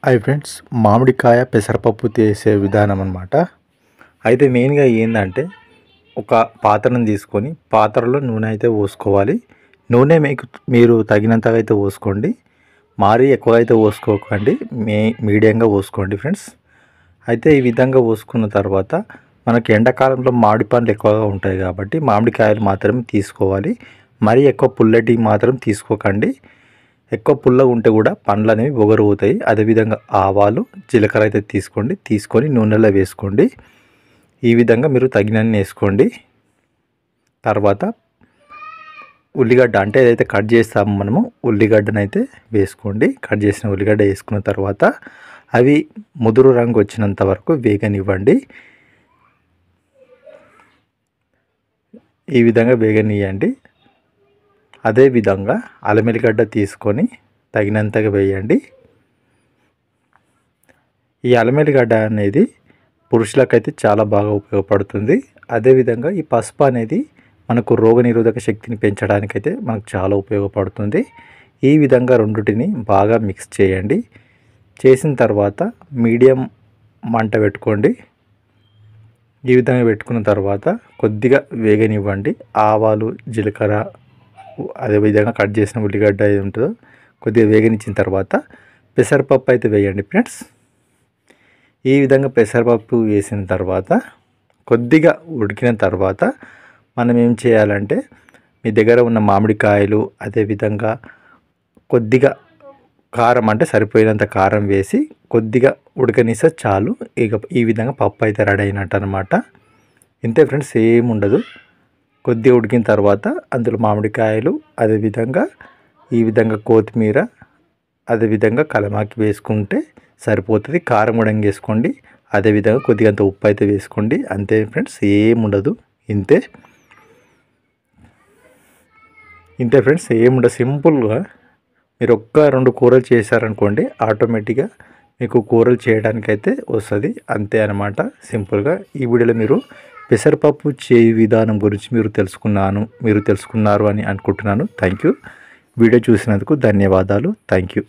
Hi friends, మామిడికాయ పెసరపప్పు చేసే విధానం అన్నమాట. అయితే మెయిన్గా ఏంటంటే ఒక పాత్రను తీసుకొని పాత్రలో నూనె అయితే పోసుకోవాలి. నూనె మీరు తగినంతగా అయితే పోసుకోండి. మరీ ఎక్కువ అయితే పోసుకోకండి, మీడియంగా పోసుకోండి ఫ్రెండ్స్. అయితే ఈ విధంగా పోసుకున్న తర్వాత మనకి ఎండాకాలంలో మామిడి పండ్లు ఎక్కువగా ఉంటాయి కాబట్టి మామిడికాయలు మాత్రమే తీసుకోవాలి. మరీ ఎక్కువ పుల్లటి మాత్రం తీసుకోకండి. ఎక్కువ పుల్లగా ఉంటే కూడా పండ్లు అనేవి ఒగరుగుతాయి. అదేవిధంగా ఆవాలు, జీలకర్ర అయితే తీసుకొని నూనెలో వేసుకోండి. ఈ విధంగా మీరు తగినన్ని వేసుకోండి. తర్వాత ఉల్లిగడ్డ అంటే ఏదైతే కట్ చేస్తామో మనము ఉల్లిగడ్డను అయితే వేసుకోండి. కట్ చేసిన ఉల్లిగడ్డ వేసుకున్న తర్వాత అవి ముదురు రంగు వచ్చినంత వరకు వేగనివ్వండి. ఈ విధంగా వేగనియండి. అదేవిధంగా అల్లం వెల్లిగడ్డ తీసుకొని తగినంతగా వేయండి. ఈ అల్లం వెల్లిగడ్డ అనేది పురుషులకైతే చాలా బాగా ఉపయోగపడుతుంది. అదేవిధంగా ఈ పసుపు అనేది మనకు రోగనిరోధక శక్తిని పెంచడానికైతే మనకు చాలా ఉపయోగపడుతుంది. ఈ విధంగా రెండింటిని బాగా మిక్స్ చేయండి. చేసిన తర్వాత మీడియం మంట పెట్టుకోండి. ఈ విధంగా పెట్టుకున్న తర్వాత కొద్దిగా వేగనివ్వండి. ఆవాలు, జీలకర్ర, అదేవిధంగా కట్ చేసిన ఉల్లిగడ్డ ఏది ఉంటుందో కొద్దిగా వేగనిచ్చిన తర్వాత పెసరపప్పు అయితే వేయండి ఫ్రెండ్స్. ఈ విధంగా పెసరపప్పు వేసిన తర్వాత కొద్దిగా ఉడికిన తర్వాత మనం ఏం చేయాలంటే మీ దగ్గర ఉన్న మామిడికాయలు, అదేవిధంగా కొద్దిగా కారం అంటే సరిపోయినంత కారం వేసి కొద్దిగా ఉడకనిస్తే చాలు. ఇక ఈ విధంగా పప్పు అయితే రెడీ అయినట్టు అనమాట. ఇంతే ఫ్రెండ్స్, ఏం ఉండదు. కొద్దిగా ఉడికిన తర్వాత అందులో మామిడికాయలు, అదేవిధంగా ఈ విధంగా కొత్తిమీర, అదేవిధంగా కలమాకి వేసుకుంటే సరిపోతుంది. కారం కూడా వేసుకోండి. అదేవిధంగా కొద్దిగా అంత ఉప్పు అయితే వేసుకోండి. అంతే ఫ్రెండ్స్, ఏం ఉండదు. ఇంతే ఫ్రెండ్స్, ఏముండదు. సింపుల్గా మీరు ఒక్క 2 కూరలు చేశారనుకోండి, ఆటోమేటిక్గా మీకు కూరలు చేయడానికైతే వస్తుంది. అంతే అనమాట, సింపుల్గా. ఈ వీడియోలో మీరు పెసరపప్పు చేయ విధానం గురించి మీరు తెలుసుకున్నారు అని అనుకుంటున్నాను. Thank you. వీడియో చూసినందుకు ధన్యవాదాలు. Thank you.